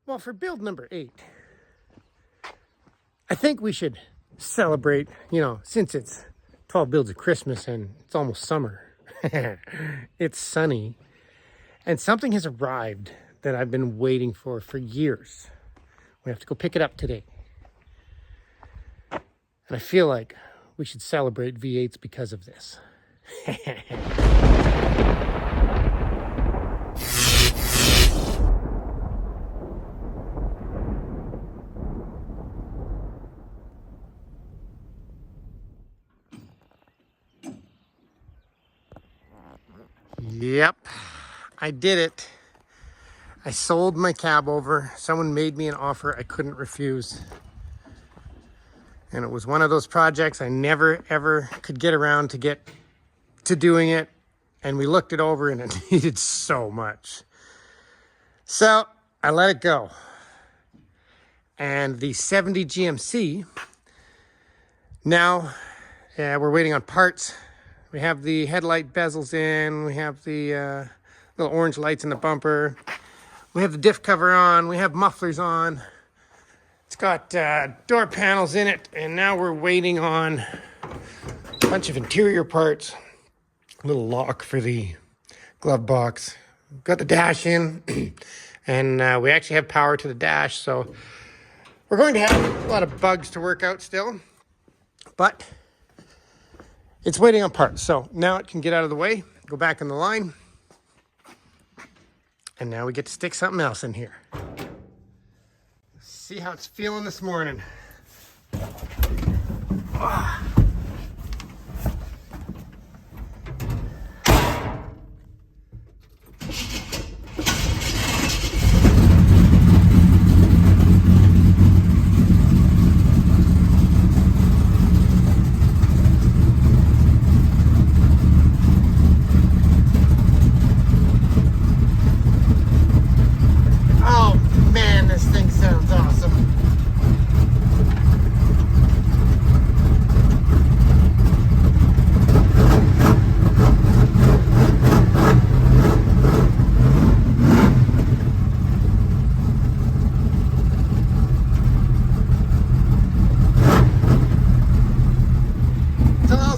Well, for build number 8, I think we should celebrate, since it's 12 builds of Christmas and it's almost summer. It's sunny. And something has arrived that I've been waiting for years. We have to go pick it up today. And I feel like we should celebrate V8s because of this. Yep, I did it. I sold my cab over. Someone made me an offer I couldn't refuse. And it was one of those projects I never, ever could get around to doing it. And we looked it over and it needed so much. So I let it go. And the 70 GMC, now we're waiting on parts. We have the headlight bezels in. We have the little orange lights in the bumper. We have the diff cover on. We have mufflers on. It's got door panels in it. And now we're waiting on a bunch of interior parts. A little lock for the glove box. We've got the dash in. And we actually have power to the dash. So we're going to have a lot of bugs to work out still. But it's waiting on parts. So now it can get out of the way, go back in the line. And now we get to stick something else in here. See how it's feeling this morning. Ah.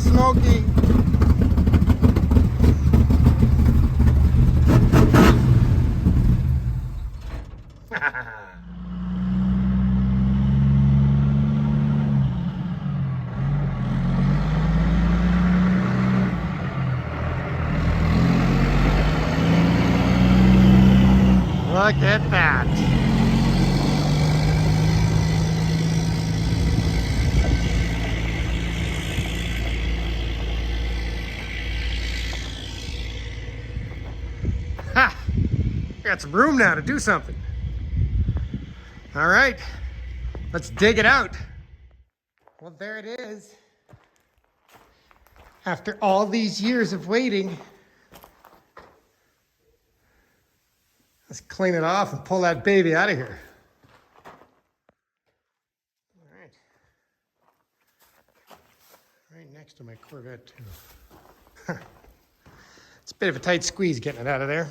Smoky. Look at that. Ha! Got some room now to do something. All right, let's dig it out. Well, there it is. After all these years of waiting, let's clean it off and pull that baby out of here. All right. Right next to my Corvette, too. It's a bit of a tight squeeze getting it out of there.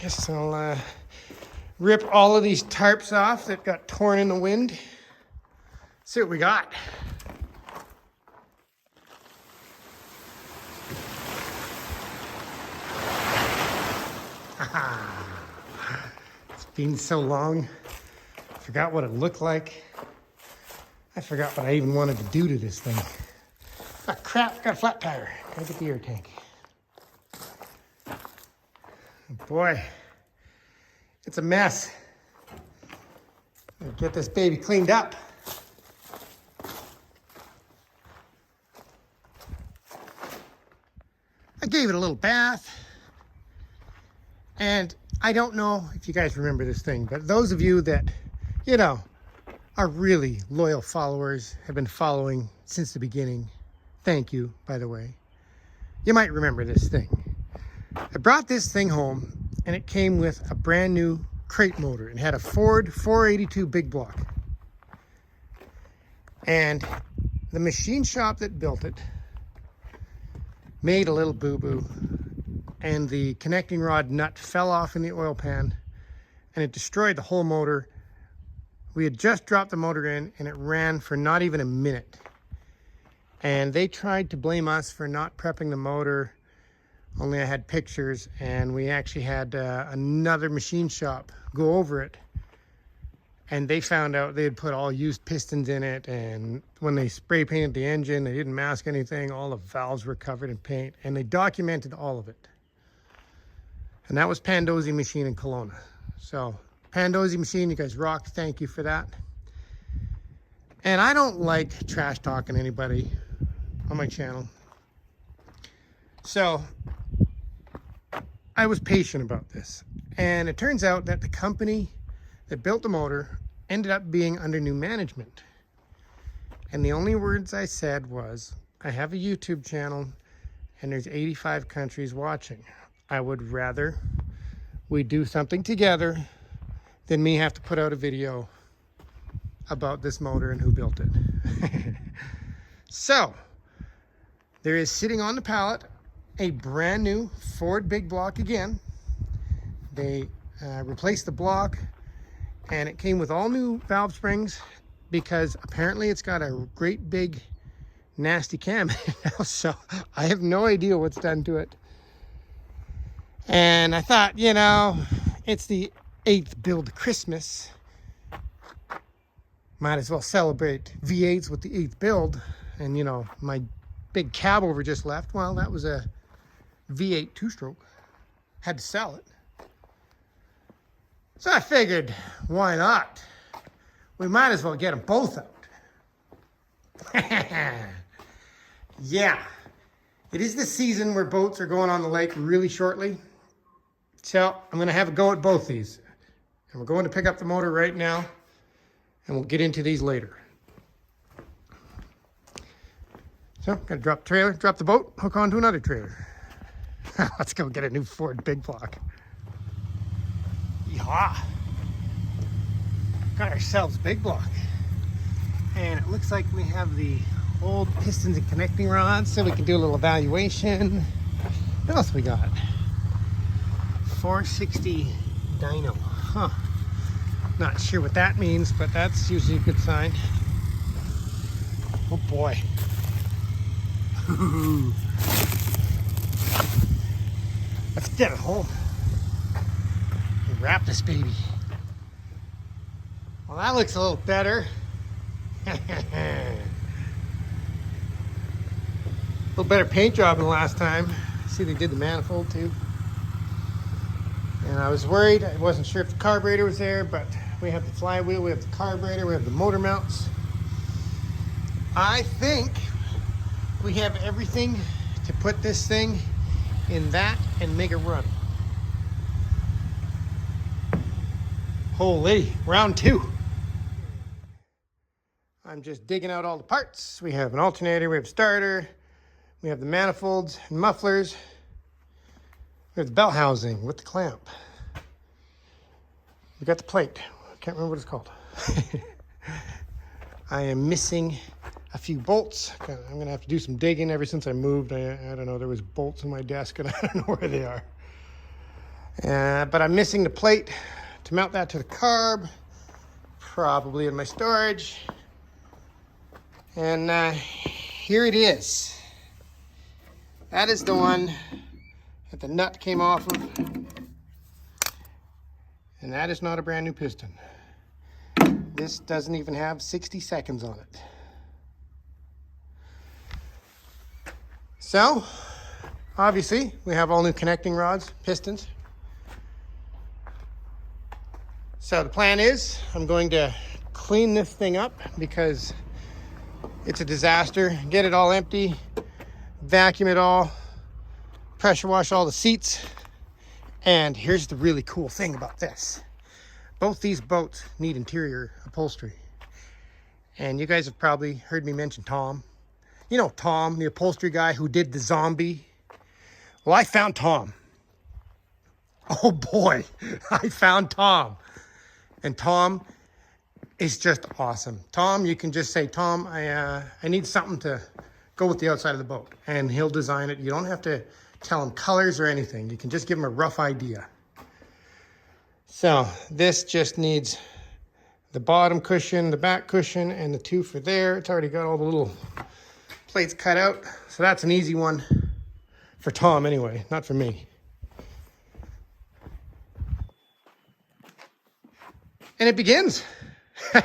Guess I'll rip all of these tarps off that got torn in the wind. See what we got. It's been so long. I forgot what it looked like. I forgot what I even wanted to do to this thing. Ah, crap, got a flat tire. Gotta get the air tank. Boy, it's a mess. I'll get this baby cleaned up. I gave it a little bath. And I don't know if you guys remember this thing, but those of you that, are really loyal followers, have been following since the beginning, thank you, by the way. You might remember this thing. I brought this thing home and it came with a brand new crate motor. It had a Ford 482 big block. And the machine shop that built it made a little boo-boo, and the connecting rod nut fell off in the oil pan and it destroyed the whole motor. We had just dropped the motor in and it ran for not even a minute. And they tried to blame us for not prepping the motor, only I had pictures, and we actually had another machine shop go over it. And they found out they had put all used pistons in it, and when they spray painted the engine, they didn't mask anything. All the valves were covered in paint, and they documented all of it. And that was Pandozzi Machine in Kelowna. So, Pandozzi Machine, you guys rock. Thank you for that. And I don't like trash talking anybody on my channel. So, I was patient about this. And it turns out that the company that built the motor ended up being under new management. And the only words I said was, I have a YouTube channel and there's 85 countries watching. I would rather we do something together than me have to put out a video about this motor and who built it. So, there is sitting on the pallet a brand new Ford big block again. They replaced the block, and it came with all new valve springs because apparently it's got a great big nasty cam now, so I have no idea what's done to it. And I thought, you know, it's the 8th build Christmas. Might as well celebrate V8s with the 8th build. And you know, my big cab over just left. Well, that was a V8 two-stroke. Had to sell it. So I figured, why not? We might as well get them both out. Yeah, it is the season where boats are going on the lake really shortly. So I'm going to have a go at both these. And we're going to pick up the motor right now, and we'll get into these later. So, got to drop the trailer, drop the boat, hook onto another trailer. Let's go get a new Ford big block. Yeehaw! Got ourselves a big block. And it looks like we have the old pistons and connecting rods, so we can do a little evaluation. What else we got? 460 dyno. Huh. Not sure what that means, but that's usually a good sign. Oh boy. Let's get it home and wrap this baby. Well, that looks a little better. A little better paint job than last time. See, they did the manifold too. And I was worried. I wasn't sure if the carburetor was there, but we have the flywheel, we have the carburetor, we have the motor mounts. I think we have everything to put this thing in that and make it run. Holy, round 2. I'm just digging out all the parts. We have an alternator, we have a starter, we have the manifolds and mufflers. We have the belt housing with the clamp. We got the plate. I can't remember what it's called. I am missing a few bolts. I'm going to have to do some digging. Ever since I moved, I don't know, there was bolts on my desk and I don't know where they are. But I'm missing the plate to mount that to the carb. Probably in my storage. And here it is. That is the one that the nut came off of, and that is not a brand new piston. This doesn't even have 60 seconds on it. So, obviously, we have all new connecting rods, pistons. So the plan is, I'm going to clean this thing up because it's a disaster. Get it all empty, vacuum it all, pressure wash all the seats. And here's the really cool thing about this. Both these boats need interior upholstery. And you guys have probably heard me mention Tom. You know Tom, the upholstery guy who did the zombie. Well, I found Tom. Oh boy, I found Tom. And Tom is just awesome. Tom, you can just say, Tom, I need something to go with the outside of the boat. And he'll design it. You don't have to tell him colors or anything. You can just give him a rough idea. So this just needs the bottom cushion, the back cushion, and the two for there. It's already got all the little plates cut out. So that's an easy one for Tom anyway, not for me. And it begins.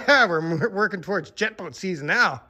We're working towards jet boat season now.